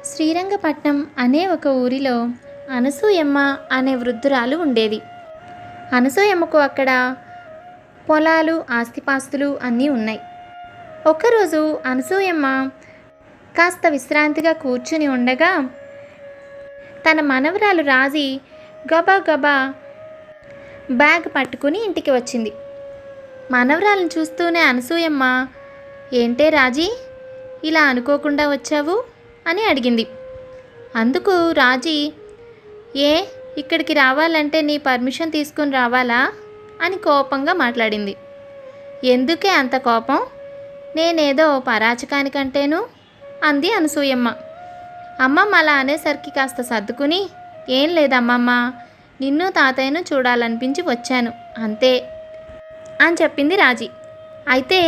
శ్రీరంగపట్నం అనే ఒక ఊరిలో అనసూయమ్మ అనే వృద్ధురాలు ఉండేది. అనసూయమ్మకు అక్కడ పొలాలు, ఆస్తిపాస్తులు అన్నీ ఉన్నాయి. ఒక్కరోజు అనసూయమ్మ కాస్త విశ్రాంతిగా కూర్చుని ఉండగా తన మనవరాలు రాజీ గబా గబా బ్యాగ్ పట్టుకుని ఇంటికి వచ్చింది. మనవరాలను చూస్తూనే అనసూయమ్మ, ఏంటే రాజీ, ఇలా అనుకోకుండా వచ్చావు అని అడిగింది. అందుకు రాజీ, ఇక్కడికి రావాలంటే నీ పర్మిషన్ తీసుకుని రావాలా అని కోపంగా మాట్లాడింది. ఎందుకే అంత కోపం, నేనేదో పరాచకానికంటేను అంది అనసూయమ్మ. అమ్మమ్మ అలా అనేసరికి కాస్త సర్దుకుని, ఏం లేదమ్మమ్మ, నిన్ను తాతయ్యను చూడాలనిపించి వచ్చాను అంతే అని చెప్పింది రాజీ. అయితే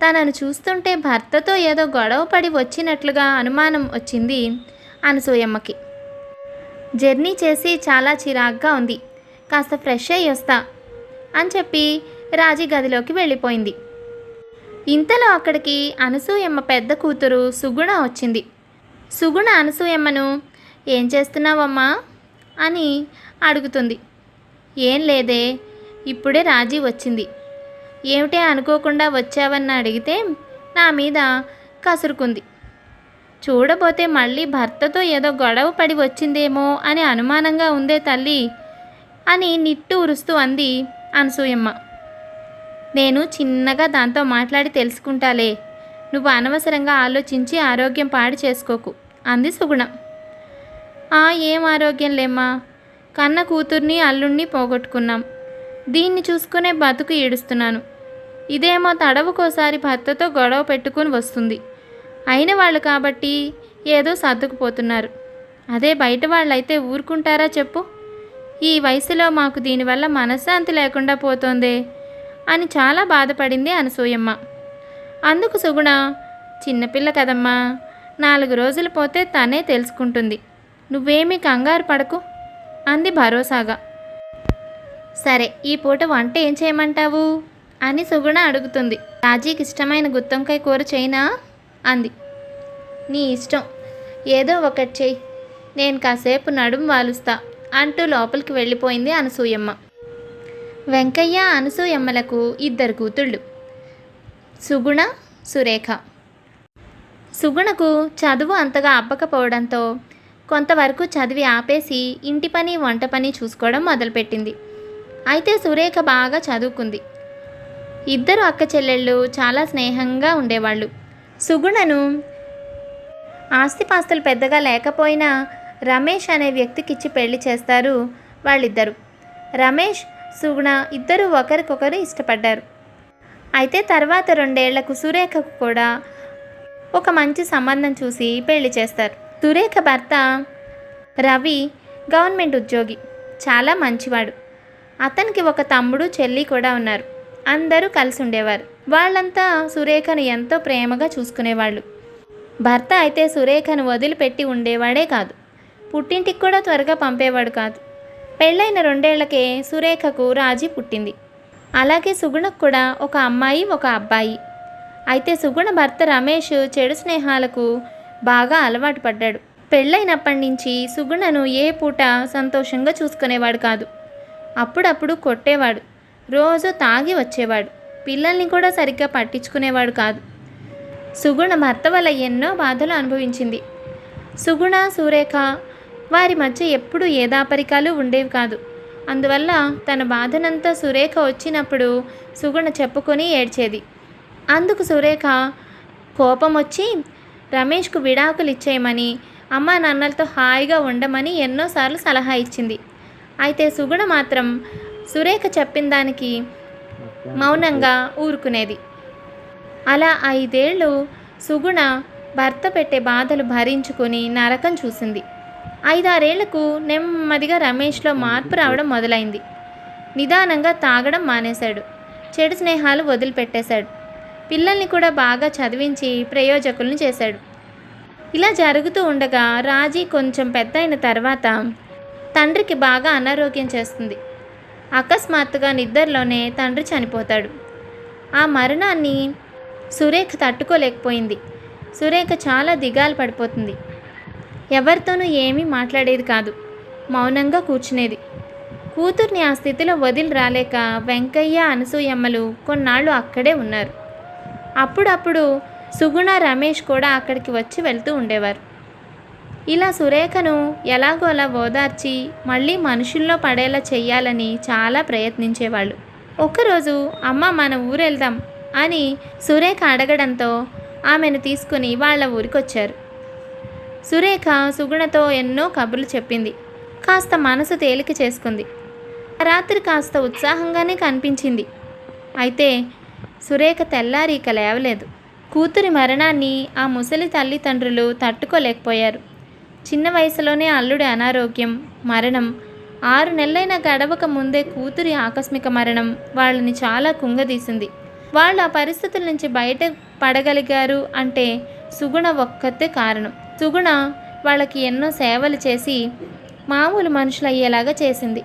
తనను చూస్తుంటే భర్తతో ఏదో గొడవ పడి వచ్చినట్లుగా అనుమానం వచ్చింది అనసూయమ్మకి. జర్నీ చేసి చాలా చిరాగ్గా ఉంది, కాస్త ఫ్రెష్ అయ్యి వస్తా అని చెప్పి రాజీ గదిలోకి వెళ్ళిపోయింది. ఇంతలో అక్కడికి అనసూయమ్మ పెద్ద కూతురు సుగుణ వచ్చింది. సుగుణ అనసూయమ్మను, ఏం చేస్తున్నావమ్మా అని అడుగుతుంది. ఏం లేదే, ఇప్పుడే రాజీ వచ్చింది, ఏమిటే అనుకోకుండా వచ్చావని అడిగితే నా మీద కసురుకుంది. చూడబోతే మళ్ళీ భర్తతో ఏదో గొడవ పడి వచ్చిందేమో అని అనుమానంగా ఉందే తల్లి అని నిట్టూరుస్తూ అంది అనసూయమ్మ. నేను చిన్నగా దాంతో మాట్లాడి తెలుసుకుంటాలే, నువ్వు అనవసరంగా ఆలోచించి ఆరోగ్యం పాడు చేసుకోకు అంది సుగుణ. ఏం ఆరోగ్యం లేమ్మా, కన్న కూతుర్ని అల్లుణ్ణి పోగొట్టుకున్నాం, దీన్ని చూసుకునే బతుకు ఈడుస్తున్నాను. ఇదేమో తడవుకోసారి భర్తతో గొడవ పెట్టుకుని వస్తుంది. అయిన వాళ్ళు కాబట్టి ఏదో సర్దుకుపోతున్నారు. అదే బయట వాళ్ళైతే ఊరుకుంటారా చెప్పు? ఈ వయసులో మాకు దీనివల్ల మనశ్శాంతి లేకుండా పోతోందే అని చాలా బాధపడింది అనసూయమ్మ. అందుకు సుగుణ, చిన్నపిల్ల కదమ్మా, 4 రోజులు పోతే తనే తెలుసుకుంటుంది, నువ్వేమీ కంగారు పడకు అంది భరోసాగా. సరే, ఈ పూట వంట ఏం చేయమంటావు అని సుగుణ అడుగుతుంది. రాజీకి ఇష్టమైన గుత్తొంకాయ కూర చేయనా అంది. నీ ఇష్టం, ఏదో ఒకటి చెయ్యి, నేను కాసేపు నడుం వాలుస్తా అంటూ లోపలికి వెళ్ళిపోయింది అనసూయమ్మ. వెంకయ్య, అనసూయమ్మలకు 2 కూతుళ్ళు, సుగుణ, సురేఖ. సుగుణకు చదువు అంతగా అబ్బకపోవడంతో కొంతవరకు చదివి ఆపేసి ఇంటి పని, వంట పని చూసుకోవడం మొదలుపెట్టింది. అయితే సురేఖ బాగా చదువుకుంది. 2 అక్క చెల్లెళ్ళు చాలా స్నేహంగా ఉండేవాళ్ళు. సుగుణను ఆస్తిపాస్తులు పెద్దగా లేకపోయినా రమేష్ అనే వ్యక్తికిచ్చి పెళ్లి చేస్తారు వాళ్ళిద్దరూ. రమేష్, సుగుణ ఇద్దరూ ఒకరికొకరు ఇష్టపడ్డారు. అయితే తర్వాత 2 ఏళ్లకు సురేఖకు కూడా ఒక మంచి సంబంధం చూసి పెళ్లి చేస్తారు. సురేఖ భర్త రవి గవర్నమెంట్ ఉద్యోగి, చాలా మంచివాడు. అతనికి ఒక తమ్ముడు, చెల్లి కూడా ఉన్నారు. అందరూ కలిసి ఉండేవారు. వాళ్ళంతా సురేఖను ఎంతో ప్రేమగా చూసుకునేవాళ్ళు. భర్త అయితే సురేఖను వదిలిపెట్టి ఉండేవాడే కాదు, పుట్టింటికి కూడా త్వరగా పంపేవాడు కాదు. పెళ్ళైన 2 ఏళ్లకే సురేఖకు రాజీ పుట్టింది. అలాగే సుగుణకు కూడా ఒక అమ్మాయి, ఒక అబ్బాయి. అయితే సుగుణ భర్త రమేష్ చెడు స్నేహాలకు బాగా అలవాటు పడ్డాడు. పెళ్ళైనప్పటి నుంచి సుగుణను ఏ పూట సంతోషంగా చూసుకునేవాడు కాదు. అప్పుడప్పుడు కొట్టేవాడు, రోజు తాగి వచ్చేవాడు, పిల్లల్ని కూడా సరిగ్గా పట్టించుకునేవాడు కాదు. సుగుణ భర్త వల్ల ఎన్నో బాధలు అనుభవించింది. సుగుణ, సురేఖ వారి మధ్య ఎప్పుడూ ఏ దాపరికాలు ఉండేవి కాదు. అందువల్ల తన బాధనంతా సురేఖ వచ్చినప్పుడు సుగుణ చెప్పుకొని ఏడ్చేది. అందుకు సురేఖ కోపం వచ్చి రమేష్కు విడాకులు ఇచ్చేయమని, అమ్మా నాన్నలతో హాయిగా ఉండమని ఎన్నోసార్లు సలహా ఇచ్చింది. అయితే సుగుణ మాత్రం సురేఖ చెప్పిన దానికి మౌనంగా ఊరుకునేది. అలా 5 ఏళ్ళు సుగుణ భర్త పెట్టే బాధలు భరించుకొని నరకం చూసింది. 5-6 ఏళ్లకు నెమ్మదిగా రమేష్లో మార్పు రావడం మొదలైంది. నిదానంగా తాగడం మానేశాడు, చెడు స్నేహాలు వదిలిపెట్టేశాడు, పిల్లల్ని కూడా బాగా చదివించి ప్రయోజకులను చేశాడు. ఇలా జరుగుతూ ఉండగా రాజీ కొంచెం పెద్ద అయిన తర్వాత తండ్రికి బాగా అనారోగ్యం చేస్తుంది. అకస్మాత్తుగా నిద్రలోనే తండ్రి చనిపోతాడు. ఆ మరణాన్ని సురేఖ తట్టుకోలేకపోయింది. సురేఖ చాలా దిగాలు పడిపోతుంది. ఎవరితోనూ ఏమీ మాట్లాడేది కాదు. మౌనంగా కూర్చునేది. కూతుర్ని ఆ స్థితిలో వదిలి రాలేక వెంకయ్య, అనసూయమ్మలు కొన్నాళ్ళు అక్కడే ఉన్నారు. అప్పుడప్పుడు సుగుణ, రమేష్ కూడా అక్కడికి వచ్చి వెళ్తూ ఉండేవారు. ఇలా సురేఖను ఎలాగో అలా ఓదార్చి మళ్ళీ మనుషుల్లో పడేలా చెయ్యాలని చాలా ప్రయత్నించేవాళ్ళు. ఒకరోజు అమ్మ మన ఊరెళ్దాం అని సురేఖ అడగడంతో ఆమెను తీసుకుని వాళ్ళ ఊరికొచ్చారు. సురేఖ సుగుణతో ఎన్నో కబుర్లు చెప్పింది. కాస్త మనసు తేలిక చేసుకుంది. రాత్రి కాస్త ఉత్సాహంగానే కనిపించింది. అయితే సురేఖ తెల్లారి ఇక లేవలేదు. కూతురి మరణాన్ని ఆ ముసలి తల్లిదండ్రులు తట్టుకోలేకపోయారు. చిన్న వయసులోనే అల్లుడి అనారోగ్యం, మరణం, 6 నెలలైన గడవక ముందే కూతురి ఆకస్మిక మరణం వాళ్ళని చాలా కుంగదీసింది. వాళ్ళు ఆ పరిస్థితుల నుంచి బయట పడగలిగారు అంటే సుగుణ ఒక్కతే కారణం. సుగుణ వాళ్ళకి ఎన్నో సేవలు చేసి మామూలు మనుషులు అయ్యేలాగా చేసింది.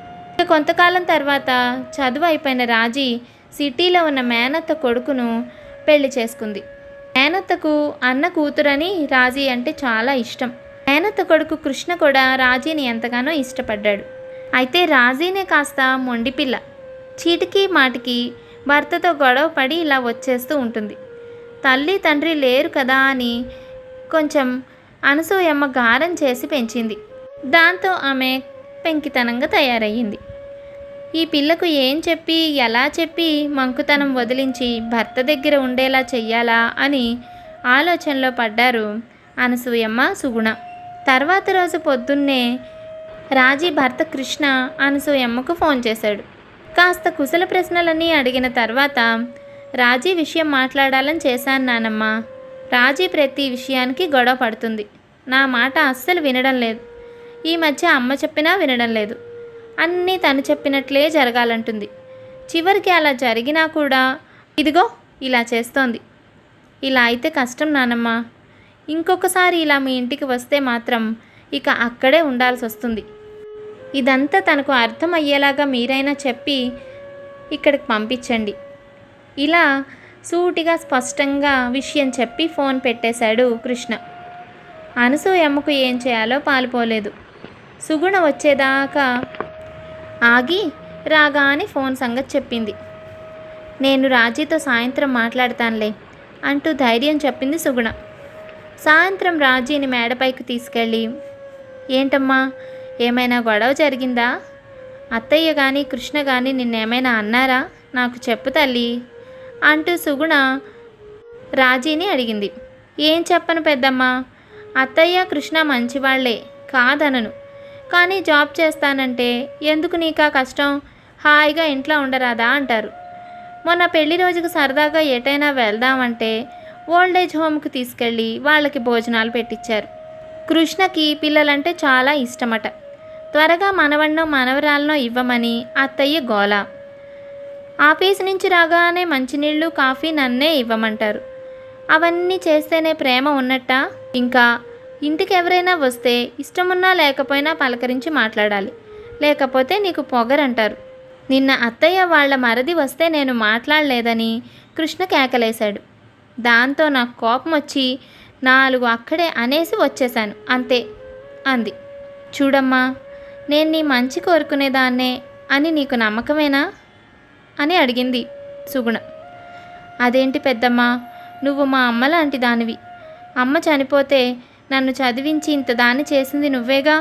కొంతకాలం తర్వాత చదువు అయిపోయిన రాజీ సిటీలో ఉన్న మేనత్త కొడుకును పెళ్లి చేసుకుంది. మేనత్తకు అన్న కూతురని రాజీ అంటే చాలా ఇష్టం. మేనత్త కొడుకు కృష్ణ కూడా రాజీని ఎంతగానో ఇష్టపడ్డాడు. అయితే రాజీనే కాస్త మొండిపిల్ల. చీటికి మాటికి భర్తతో గొడవ పడి ఇలా వచ్చేస్తూ ఉంటుంది. తల్లి తండ్రి లేరు కదా అని కొంచెం అనసూయమ్మ గారం చేసి పెంచింది. దాంతో ఆమె పెంకితనంగా తయారయ్యింది. ఈ పిల్లకు ఏం చెప్పి ఎలా చెప్పి మంకుతనం వదిలించి భర్త దగ్గర ఉండేలా చెయ్యాలా అని ఆలోచనలో పడ్డారు అనసూయమ్మ, సుగుణ. తర్వాత రోజు పొద్దున్నే రాజీ భర్త కృష్ణ అనసూయమ్మకు ఫోన్ చేశాడు. కాస్త కుశల ప్రశ్నలన్నీ అడిగిన తర్వాత, రాజీ విషయం మాట్లాడాలని చేశాను నానమ్మ. రాజీ ప్రతి విషయానికి గొడవ పడుతుంది. నా మాట అస్సలు వినడం లేదు. ఈ మధ్య అమ్మ చెప్పినా వినడం లేదు. అన్నీ తను చెప్పినట్లే జరగాలంటుంది. చివరికి అలా జరిగినా కూడా ఇదిగో ఇలా చేస్తోంది. ఇలా అయితే కష్టం నానమ్మ. ఇంకొకసారి ఇలా మీ ఇంటికి వస్తే మాత్రం ఇక అక్కడే ఉండాల్సి వస్తుంది. ఇదంతా తనకు అర్థమయ్యేలాగా మీరైనా చెప్పి ఇక్కడికి పంపించండి. ఇలా సూటిగా స్పష్టంగా విషయం చెప్పి ఫోన్ పెట్టేశాడు కృష్ణ. అనసూయమ్మకు ఏం చేయాలో పాలుపోలేదు. సుగుణ వచ్చేదాకా ఆగి రాగానే ఫోన్ సంగతి చెప్పింది. నేను రాజీతో సాయంత్రం మాట్లాడతానులే అంటూ ధైర్యం చెప్పింది సుగుణ. సాయంత్రం రాజీని మేడపైకి తీసుకెళ్ళి, ఏంటమ్మా ఏమైనా గొడవ జరిగిందా? అత్తయ్య కానీ కృష్ణ కానీ నిన్నేమైనా అన్నారా? నాకు చెప్పు తల్లి అంటూ సుగుణ రాజీని అడిగింది. ఏం చెప్పను పెద్దమ్మ, అత్తయ్య కృష్ణ మంచివాళ్లే కాదనను. కానీ జాబ్ చేస్తానంటే ఎందుకు నీకా కష్టం, హాయిగా ఇంట్లో ఉండరాదా అంటారు. మొన్న పెళ్లి రోజుకు సరదాగా ఎటైనా వెళ్దామంటే ఓల్డేజ్ హోమ్కి తీసుకెళ్ళి వాళ్ళకి భోజనాలు పెట్టించారు. కృష్ణకి పిల్లలంటే చాలా ఇష్టమట. త్వరగా మనవన్నో మనవరాలనో ఇవ్వమని అత్తయ్య గోల. ఆఫీస్ నుంచి రాగానే మంచినీళ్ళు కాఫీ నన్నే ఇవ్వమంటారు. అవన్నీ చేస్తేనే ప్రేమ ఉన్నట్టా? ఇంకా ఇంటికి ఎవరైనా వస్తే ఇష్టమున్నా లేకపోయినా పలకరించి మాట్లాడాలి, లేకపోతే నీకు పొగరంటారు. నిన్న అత్తయ్య వాళ్ళ మరది వస్తే నేను మాట్లాడలేదని కృష్ణ కేకలేశాడు. దాంతో నాకు కోపం వచ్చి 4 అక్కడే అనేసి వచ్చేశాను అంతే అంది. చూడమ్మా, నేను నీ మంచి కోరుకునేదాన్నే అని నీకు నమ్మకమేనా అని అడిగింది సుగుణ. అదేంటి పెద్దమ్మా, నువ్వు మా అమ్మ లాంటి దానివి. అమ్మ చనిపోతే నన్ను చదివించి ఇంత దాన్ని చేసింది నువ్వేగా.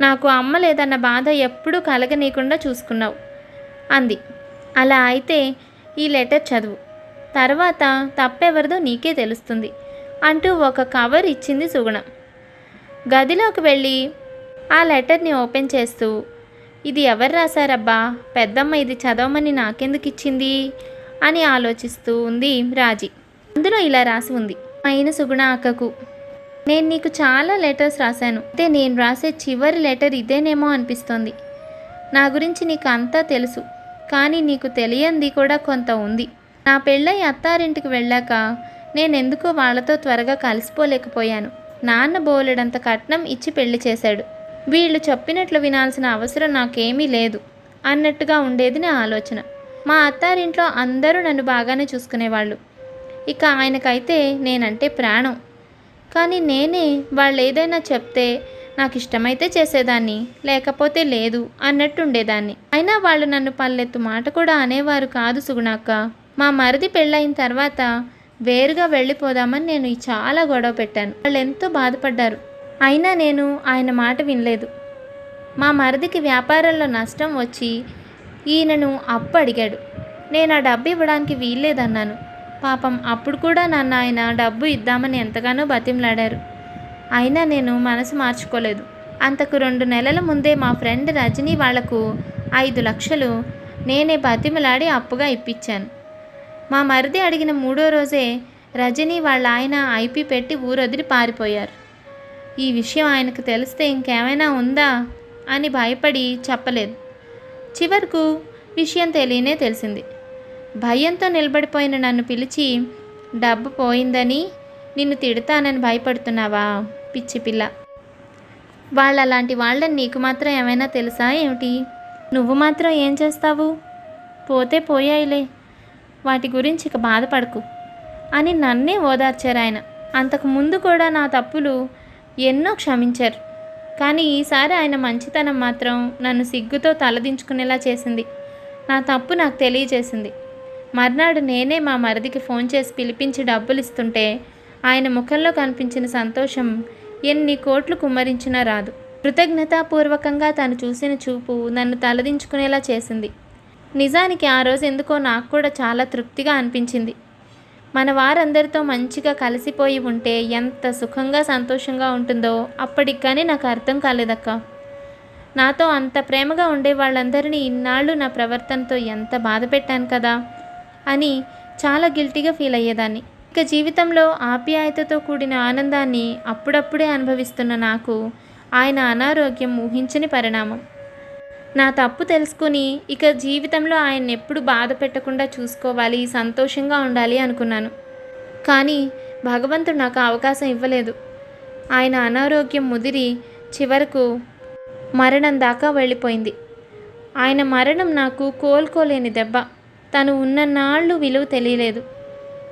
నాకు అమ్మ లేదన్న బాధ ఎప్పుడూ కలగనీయకుండా చూసుకున్నావు అంది. అలా అయితే ఈ లెటర్ చదువు, తర్వాత తప్పెవరిదో నీకే తెలుస్తుంది అంటూ ఒక కవర్ ఇచ్చింది సుగుణ. గదిలోకి వెళ్ళి ఆ లెటర్ని ఓపెన్ చేస్తూ, ఇది ఎవరు రాశారబ్బా, పెద్దమ్మ ఇది చదవమని నాకెందుకు ఇచ్చింది అని ఆలోచిస్తూ ఉంది రాజీ. అందులో ఇలా రాసి ఉంది, అయిన సుగుణ అక్కకు, నేను నీకు చాలా లెటర్స్ రాశాను. అయితే నేను రాసే చివరి లెటర్ ఇదేనేమో అనిపిస్తోంది. నా గురించి నీకు అంతా తెలుసు, కానీ నీకు తెలియంది కూడా కొంత ఉంది. నా పెళ్ళై అత్తారింటికి వెళ్ళాక నేనెందుకో వాళ్ళతో త్వరగా కలిసిపోలేకపోయాను. నాన్న బోలెడంత కట్నం ఇచ్చి పెళ్లి చేశాడు. వీళ్ళు చెప్పినట్లు వినాల్సిన అవసరం నాకేమీ లేదు అన్నట్టుగా ఉండేది నా ఆలోచన. మా అత్తారింట్లో అందరూ నన్ను బాగానే చూసుకునేవాళ్ళు. ఇక ఆయనకైతే నేనంటే ప్రాణం. కానీ నేనే వాళ్ళు ఏదైనా చెప్తే నాకు ఇష్టమైతే చేసేదాన్ని, లేకపోతే లేదు అన్నట్టు ఉండేదాన్ని. అయినా వాళ్ళు నన్ను పల్లెత్తు మాట కూడా అనేవారు కాదు సుగుణక్క. మా మరిది పెళ్ళయిన తర్వాత వేరుగా వెళ్ళిపోదామని నేను చాలా గొడవ పెట్టాను. వాళ్ళు ఎంతో బాధపడ్డారు. అయినా నేను ఆయన మాట వినలేదు. మా మరిదికి వ్యాపారంలో నష్టం వచ్చి ఈయనను అప్పు అడిగాడు. నేను ఆ డబ్బు ఇవ్వడానికి వీల్లేదన్నాను. పాపం అప్పుడు కూడా నన్ను ఆయన డబ్బు ఇద్దామని ఎంతగానో బతిమలాడారు. అయినా నేను మనసు మార్చుకోలేదు. అంతకు 2 నెలల ముందే మా ఫ్రెండ్ రజనీ వాళ్లకు 5 లక్షలు నేనే బతిమలాడి అప్పుగా ఇప్పించాను. మా మరిది అడిగిన 3వ రోజే రజనీ వాళ్ళ ఆయన ఐపీ పెట్టి ఊరొదిలి పారిపోయారు. ఈ విషయం ఆయనకు తెలిస్తే ఇంకేమైనా ఉందా అని భయపడి చెప్పలేదు. చివరకు విషయం తెలిసింది. భయంతో నిలబడిపోయిన నన్ను పిలిచి, డబ్బు పోయిందని నిన్ను తిడతానని భయపడుతున్నావా పిచ్చి పిల్ల? వాళ్ళలాంటి వాళ్ళని నీకు మాత్రం ఏమైనా తెలుసా ఏమిటి? నువ్వు మాత్రం ఏం చేస్తావు? పోతే పోయాయిలే, వాటి గురించి ఇక బాధపడకు అని నన్నే ఓదార్చారు ఆయన. అంతకు ముందు కూడా నా తప్పులు ఎన్నో క్షమించారు. కానీ ఈసారి ఆయన మంచితనం మాత్రం నన్ను సిగ్గుతో తలదించుకునేలా చేసింది. నా తప్పు నాకు తెలియజేసింది. మర్నాడు నేనే మా మరిదికి ఫోన్ చేసి పిలిపించి డబ్బులు ఇస్తుంటే ఆయన ముఖంలో కనిపించిన సంతోషం ఎన్ని కోట్లు కుమ్మరించినా రాదు. కృతజ్ఞతాపూర్వకంగా తను చూసిన చూపు నన్ను తలదించుకునేలా చేసింది. నిజానికి ఆ రోజు ఎందుకో నాకు కూడా చాలా తృప్తిగా అనిపించింది. మన వారందరితో మంచిగా కలిసిపోయి ఉంటే ఎంత సుఖంగా సంతోషంగా ఉంటుందో అప్పటికి కానీ నాకు అర్థం కాలేదక్క. నాతో అంత ప్రేమగా ఉండే వాళ్ళందరినీ ఇన్నాళ్ళు నా ప్రవర్తనతో ఎంత బాధ పెట్టాను కదా అని చాలా గిల్టీగా ఫీల్ అయ్యేదాన్ని. ఇక జీవితంలో ఆప్యాయతతో కూడిన ఆనందాన్ని అప్పుడప్పుడే అనుభవిస్తున్న నాకు ఆయన అనారోగ్యం ఊహించని పరిణామం. నా తప్పు తెలుసుకుని ఇక జీవితంలో ఆయన్ని ఎప్పుడు బాధ పెట్టకుండా చూసుకోవాలి, సంతోషంగా ఉండాలి అనుకున్నాను. కానీ భగవంతుడు నాకు అవకాశం ఇవ్వలేదు. ఆయన అనారోగ్యం ముదిరి చివరకు మరణం దాకా వెళ్ళిపోయింది. ఆయన మరణం నాకు కోలుకోలేని దెబ్బ. తను ఉన్నన్నాళ్ళు విలువ తెలియలేదు.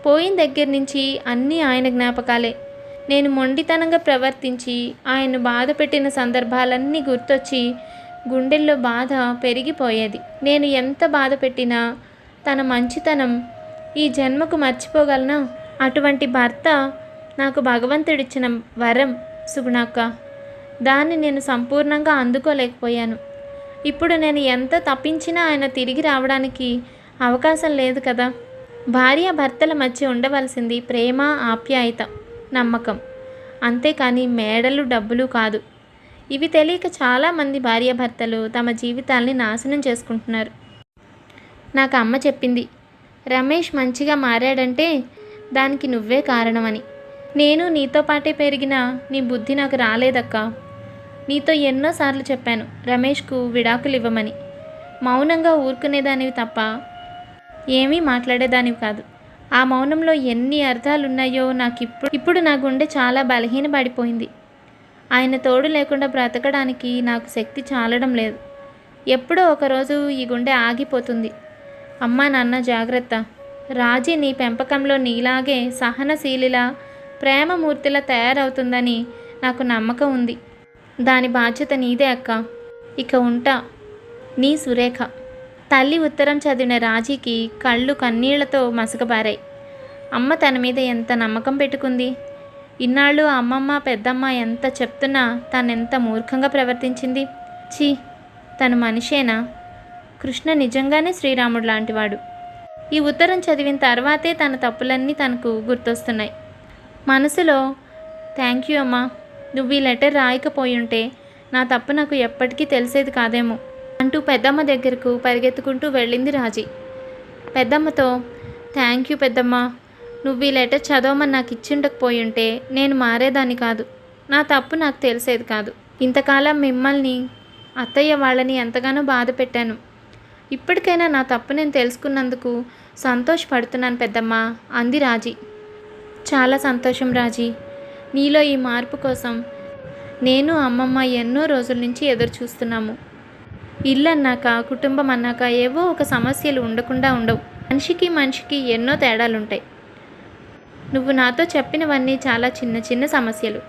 పోయిన దగ్గర నుంచి అన్నీ ఆయన జ్ఞాపకాలే. నేను మొండితనంగా ప్రవర్తించి ఆయన్ను బాధ పెట్టిన సందర్భాలన్నీ గుర్తొచ్చి గుండెల్లో బాధ పెరిగిపోయేది. నేను ఎంత బాధ పెట్టినా తన మంచితనం ఈ జన్మకు మర్చిపోగలనా? అటువంటి భర్త నాకు భగవంతుడిచ్చిన వరం సుగుణక్క. దాన్ని నేను సంపూర్ణంగా అందుకోలేకపోయాను. ఇప్పుడు నేను ఎంత తప్పించినా ఆయన తిరిగి రావడానికి అవకాశం లేదు కదా. భార్యాభర్తల మధ్య ఉండవలసింది ప్రేమ, ఆప్యాయత, నమ్మకం, అంతేకాని మేడలు, డబ్బులు కాదు. ఇవి తెలియక చాలామంది భార్యాభర్తలు తమ జీవితాల్ని నాశనం చేసుకుంటున్నారు. నాకు అమ్మ చెప్పింది, రమేష్ మంచిగా మారాడంటే దానికి నువ్వే కారణమని. నేను నీతో పాటే పెరిగిన నీ బుద్ధి నాకు రాలేదక్క. నీతో ఎన్నోసార్లు చెప్పాను రమేష్కు విడాకులు ఇవ్వమని. మౌనంగా ఊరుకునేదానివి తప్ప ఏమీ మాట్లాడేదానివి కాదు. ఆ మౌనంలో ఎన్ని అర్థాలున్నాయో నాకు ఇప్పుడు నా గుండె చాలా బలహీనపడిపోయింది. ఆయన తోడు లేకుండా బ్రతకడానికి నాకు శక్తి చాలడం లేదు. ఎప్పుడో ఒకరోజు ఈ గుండె ఆగిపోతుంది. అమ్మా నాన్న జాగ్రత్త. రాజీ నీ పెంపకంలో నీలాగే సహనశీలిలా, ప్రేమమూర్తిలా తయారవుతుందని నాకు నమ్మకం ఉంది. దాని బాధ్యత నీదే అక్క. ఇక ఉంటా, నీ సురేఖ. తల్లి ఉత్తరం చదివిన రాజీకి కళ్ళు కన్నీళ్లతో మసకబారాయి. అమ్మ తన మీద ఎంత నమ్మకం పెట్టుకుంది. ఇన్నాళ్ళు అమ్మమ్మ, పెద్దమ్మ ఎంత చెప్తున్నా తనెంత మూర్ఖంగా ప్రవర్తించింది. ఛీ, తను మనిషేనా? కృష్ణ నిజంగానే శ్రీరాముడు లాంటివాడు. ఈ ఉత్తరం చదివిన తర్వాతే తన తప్పులన్నీ తనకు గుర్తొస్తున్నాయి. మనసులో థ్యాంక్ యూ అమ్మా, నువ్వు ఈ లెటర్ రాయకపోయుంటే నా తప్పు నాకు ఎప్పటికీ తెలిసేది కాదేమో అంటూ పెద్దమ్మ దగ్గరకు పరిగెత్తుకుంటూ వెళ్ళింది రాజీ. పెద్దమ్మతో థ్యాంక్ యూ పెద్దమ్మ, నువ్వు ఈ లెటర్ చదవమని నాకు ఇచ్చిండకపోయుంటే నేను మారేదాన్ని కాదు. నా తప్పు నాకు తెలిసేది కాదు. ఇంతకాలం మిమ్మల్ని, అత్తయ్య వాళ్ళని ఎంతగానో బాధ పెట్టాను. ఇప్పటికైనా నా తప్పు నేను తెలుసుకున్నందుకు సంతోషపడుతున్నాను పెద్దమ్మ అంది రాజీ. చాలా సంతోషం రాజీ. నీలో ఈ మార్పు కోసం నేను, అమ్మమ్మ ఎన్నో రోజుల నుంచి ఎదురు చూస్తున్నాము. ఇల్లు అన్నాక, కుటుంబం అన్నాక ఏవో ఒక సమస్యలు ఉండకుండా ఉండవు. మనిషికి మనిషికి ఎన్నో తేడాలుంటాయి. నువ్వు నాతో చెప్పినవన్నీ చాలా చిన్న చిన్న సమస్యలు.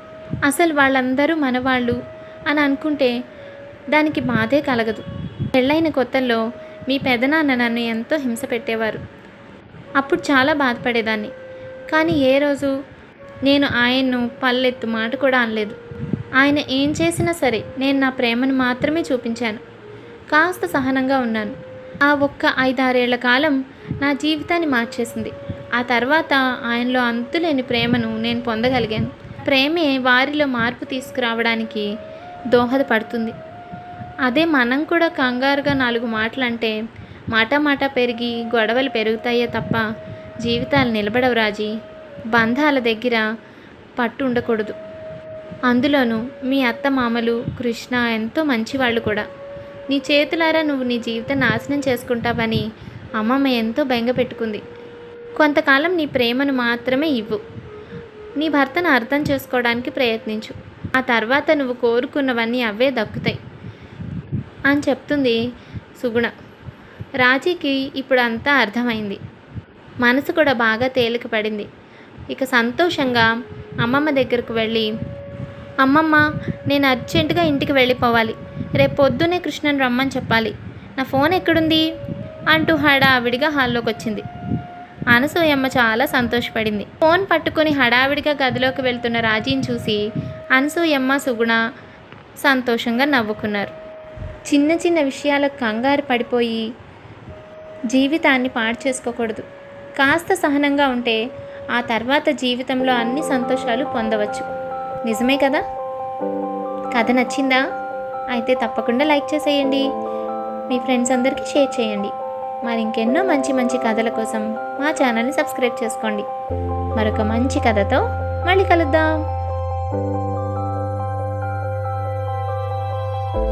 అసలు వాళ్ళందరూ మనవాళ్ళు అని అనుకుంటే దానికి బాధే కలగదు. పెళ్ళైన కొత్తల్లో మీ పెదనాన్న నన్ను ఎంతో హింస పెట్టేవారు. అప్పుడు చాలా బాధపడేదాన్ని. కానీ ఏ రోజు నేను ఆయన్ను పల్లెత్తు మాట కూడా అనలేదు. ఆయన ఏం చేసినా సరే నేను నా ప్రేమను మాత్రమే చూపించాను. కాస్త సహనంగా ఉన్నాను. ఆ ఒక్క 5-6 ఏళ్ల కాలం నా జీవితాన్ని మార్చేసింది. ఆ తర్వాత ఆయనలో అంతులేని ప్రేమను నేను పొందగలిగాను. ప్రేమే వారిలో మార్పు తీసుకురావడానికి దోహదపడుతుంది. అదే మనం కూడా కంగారుగా 4 మాటలంటే మాట పెరిగి గొడవలు పెరుగుతాయే తప్ప జీవితాలు నిలబడవు రాజీ. బంధాల దగ్గర పట్టు ఉండకూడదు. అందులోనూ మీ అత్త మామలు కృష్ణ ఎంతో మంచివాళ్ళు కూడా. నీ చేతులారా నువ్వు నీ జీవితం నాశనం చేసుకుంటావని అమ్మమ్మ ఎంతో బెంగ పెట్టుకుంది. కొంతకాలం నీ ప్రేమను మాత్రమే ఇవ్వు. నీ భర్తను అర్థం చేసుకోవడానికి ప్రయత్నించు. ఆ తర్వాత నువ్వు కోరుకున్నవన్నీ అవే దక్కుతాయి అని చెప్తుంది సుగుణ. రాజీకి ఇప్పుడు అంతా అర్థమైంది. మనసు కూడా బాగా తేలిక పడింది. ఇక సంతోషంగా అమ్మమ్మ దగ్గరకు వెళ్ళి, అమ్మమ్మ, నేను అర్జెంటుగా ఇంటికి వెళ్ళిపోవాలి. రేపు పొద్దున్నే కృష్ణను రమ్మని చెప్పాలి. నా ఫోన్ ఎక్కడుంది అంటూ హడావిడిగా హాల్లోకి వచ్చింది. అనసూయమ్మ చాలా సంతోషపడింది. ఫోన్ పట్టుకొని హడావిడిగా గదిలోకి వెళ్తున్న రాజీని చూసి అనసూయమ్మ సుగుణ సంతోషంగా నవ్వుకున్నారు. చిన్న చిన్న విషయాలకు కంగారు పడిపోయి జీవితాన్ని పాడు చేసుకోకూడదు. కాస్త సహనంగా ఉంటే ఆ తర్వాత జీవితంలో అన్ని సంతోషాలు పొందవచ్చు. నిజమే కదా? కథ నచ్చిందా? అయితే తప్పకుండా లైక్ చేసేయండి. మీ ఫ్రెండ్స్ అందరికీ షేర్ చేయండి. మరి ఇంకెన్నో మంచి మంచి కథల కోసం మా ఛానల్ని సబ్స్క్రైబ్ చేసుకోండి. మరొక మంచి కథతో మళ్ళీ కలుద్దాం.